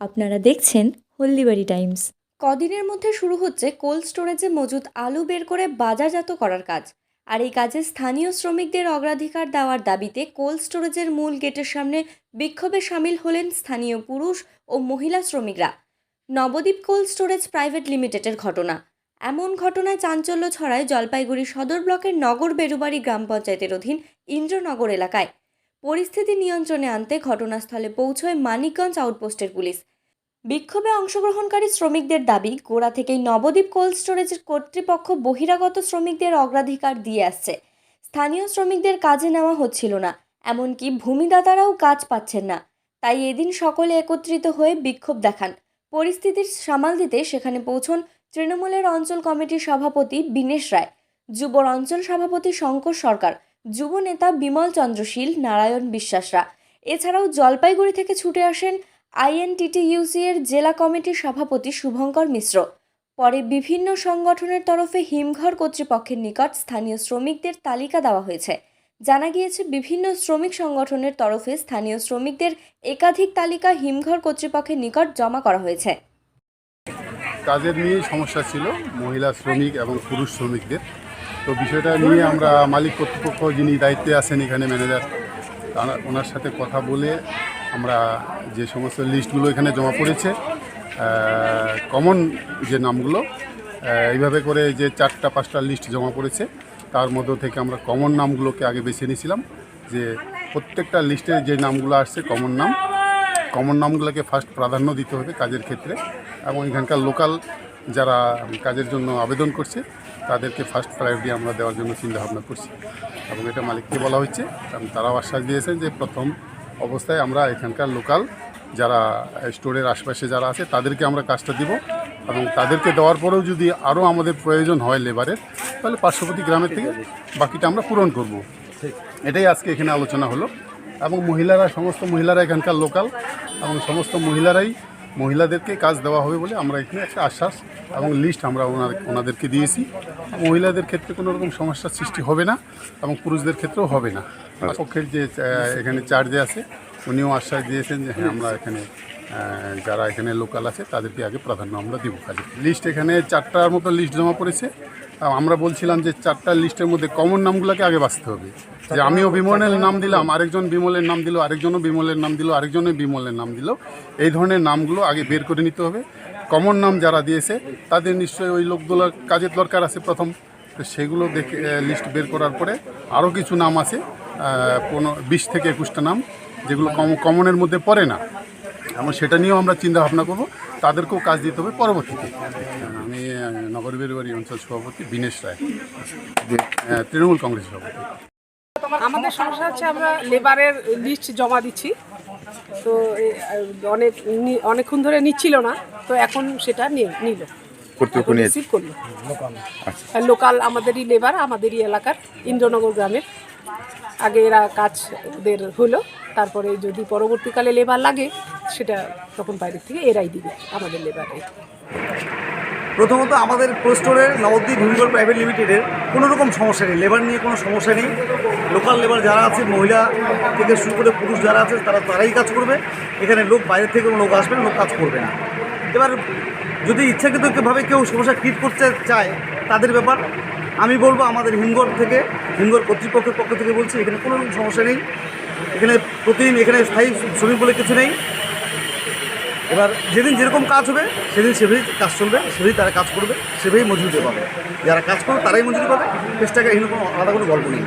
আপনারা দেখছেন হলদিবাড়ি টাইমস। কদিনের মধ্যে শুরু হচ্ছে কোল্ড স্টোরেজে মজুত আলু বের করে বাজারজাত করার কাজ। আর এই কাজে স্থানীয় শ্রমিকদের অগ্রাধিকার দেওয়ার দাবিতে কোল্ড স্টোরেজের মূল গেটের সামনে বিক্ষোভে সামিল হলেন স্থানীয় পুরুষ ও মহিলা শ্রমিকরা। নবদ্বীপ কোল্ড স্টোরেজ প্রাইভেট লিমিটেডের ঘটনা। এমন ঘটনায় চাঞ্চল্য ছড়ায় জলপাইগুড়ি সদর ব্লকের নগর বেরুবাড়ি গ্রাম পঞ্চায়েতের অধীন ইন্দ্রনগর এলাকায়। পরিস্থিতি নিয়ন্ত্রণে আনতে ঘটনাস্থলে পৌঁছয় মানিকগঞ্জ আউটপোস্টের পুলিশ। বিক্ষোভে অংশগ্রহণকারী শ্রমিকদের দাবি, গোড়া থেকেই নবদ্বীপ কোল্ড স্টোরেজের কর্তৃপক্ষ বহিরাগত শ্রমিকদের অগ্রাধিকার দিয়ে আসছে। স্থানীয় শ্রমিকদের কাজে নেওয়া হচ্ছিল না, এমনকি ভূমিদাতারাও কাজ পাচ্ছেন না। তাই এদিন সকলে একত্রিত হয়ে বিক্ষোভ দেখান। পরিস্থিতির সামাল দিতে সেখানে পৌঁছন তৃণমূলের অঞ্চল কমিটির সভাপতি বিনেশ রায়, যুবর অঞ্চল সভাপতি শঙ্কর সরকার, যুব নেতা বিমল চন্দ্রশীল, নারায়ণ বিশ্বাসরা। এছাড়াও জলপাইগুড়ি থেকে ছুটে আসেন INTTUC এর জেলা কমিটির সভাপতি শুভঙ্কর মিশ্র। পরে বিভিন্ন সংগঠনের তরফে হিমঘর কর্তৃপক্ষের নিকট স্থানীয় শ্রমিকদের তালিকা দেওয়া হয়েছে। জানা গিয়েছে, বিভিন্ন শ্রমিক সংগঠনের তরফে স্থানীয় শ্রমিকদের একাধিক তালিকা হিমঘর কর্তৃপক্ষের নিকট জমা করা হয়েছে। কাজের নিয়ে সমস্যা ছিল মহিলা শ্রমিক এবং পুরুষ শ্রমিকদের। তো বিষয়টা নিয়ে আমরা মালিক কর্তৃপক্ষ যিনি দায়িত্বে আছেন এখানে ম্যানেজার, ওনার সাথে কথা বলে আমরা যে সমস্ত লিস্টগুলো এখানে জমা পড়েছে, কমন যে নামগুলো এইভাবে করে যে 4-5টা লিস্ট জমা পড়েছে, তার মধ্য থেকে আমরা কমন নামগুলোকে আগে বেছে নিয়েছিলাম। যে প্রত্যেকটা লিস্টে যে নামগুলো আসছে কমন নামগুলোকে ফার্স্ট প্রাধান্য দিতে হবে কাজের ক্ষেত্রে, এবং এখানকার লোকাল যারা কাজের জন্য আবেদন করছে তাদেরকে ফার্স্ট প্রায়োরিটি আমরা দেওয়ার জন্য চিন্তাভাবনা করছি। এবং এটা মালিককে বলা হচ্ছে, কারণ তারাও আশ্বাস দিয়েছেন যে প্রথম অবস্থায় আমরা এখানকার লোকাল যারা স্টোরের আশপাশে যারা আছে তাদেরকে আমরা কাজটা দিব, এবং তাদেরকে দেওয়ার পরেও যদি আরও আমাদের প্রয়োজন হয় লেবারের, তাহলে পার্শ্ববর্তী গ্রামের থেকে বাকিটা আমরা পূরণ করব। এটাই আজকে এখানে আলোচনা হলো। এবং সমস্ত মহিলারা এখানকার লোকাল, এবং সমস্ত মহিলাদেরকে কাজ দেওয়া হবে বলে আমরা এখানে একটা আশ্বাস এবং লিস্ট আমরা ওনাদেরকে দিয়েছি। মহিলাদের ক্ষেত্রে কোনো রকম সমস্যার সৃষ্টি হবে না, এবং পুরুষদের ক্ষেত্রেও হবে না। পক্ষের যে এখানে চার্জে আছে উনিও আশ্বাস দিয়েছেন যে হ্যাঁ, আমরা এখানে যারা এখানে লোকাল আছে তাদেরকে আগে প্রাধান্য আমরা দিব কাজে। লিস্ট এখানে 4টার মতো লিস্ট জমা পড়েছে। আমরা বলছিলাম যে 4টা লিস্টের মধ্যে কমন নামগুলোকে আগে বাঁচতে হবে। যে আমিও বিমলের নাম দিলাম, আরেকজন বিমলের নাম দিল, আরেকজনও বিমলের নাম দিল, আরেকজনও বিমলের নাম দিল, এই ধরনের নামগুলো আগে বের করে নিতে হবে। কমন নাম যারা দিয়েছে তাদের নিশ্চয়ই ওই লোকগুলোর কাজের দরকার আছে প্রথম, তো সেগুলো দেখে লিস্ট বের করার পরে আরও কিছু নাম আছে, 20 থেকে 21টা নাম, যেগুলো কমনের মধ্যে পড়ে না, এবং সেটা নিয়েও আমরা চিন্তা ভাবনা করব, তাদেরকেও কাজ দিতে হবে পরবর্তীতে। আমি নগর বেরুবাড়ি অঞ্চল সভাপতি বিনেশ রায়, তৃণমূল কংগ্রেস সভাপতি। আমাদের সমস্যা হচ্ছে আমরা লেবারের লিস্ট জমা দিচ্ছি, তো অনেকক্ষণ ধরে নিচ্ছিল না, তো এখন সেটা নিল, রিসিভ করলো। লোকাল আমাদেরই লেবার, আমাদেরই এলাকার ইন্দ্রনগর গ্রামের। আগে এরা কাজ ওদের হলো, তারপরে যদি পরবর্তীকালে লেবার লাগে সেটা তখন বাইরের থেকে এরাই দিবে আমাদের লেবারে। প্রথমত আমাদের কোল্ড স্টোরের নবদ্বীপ হিমঘর প্রাইভেট লিমিটেডের কোনো রকম সমস্যা নেই, লেবার নিয়ে কোনো সমস্যা নেই। লোকাল লেবার যারা আছে, মহিলা থেকে শুরু করে পুরুষ যারা আছে তারাই কাজ করবে। এখানে বাইরের থেকে কোনো লোক আসবে না, লোক কাজ করবে না। এবার যদি ইচ্ছাকৃতভাবে কেউ সমস্যা ক্রিয়েট করতে চায় তাদের ব্যাপার। আমি বলবো আমাদের হিমঘর কর্তৃপক্ষের পক্ষ থেকে বলছি, এখানে কোনো রকম সমস্যা নেই। এখানে প্রতিদিন এখানে স্থায়ী শ্রমিক বলে কিছু নেই। এবার যেদিন যেরকম কাজ হবে সেদিন সেভাবেই কাজ চলবে, সেভাবেই তারা কাজ করবে, সেভাবেই মজুরি পাবে। যারা কাজ করবে তারাই মজুরি পাবে, চেষ্টাকে এখানে কোনো আলাদা কোনো গল্প নেই।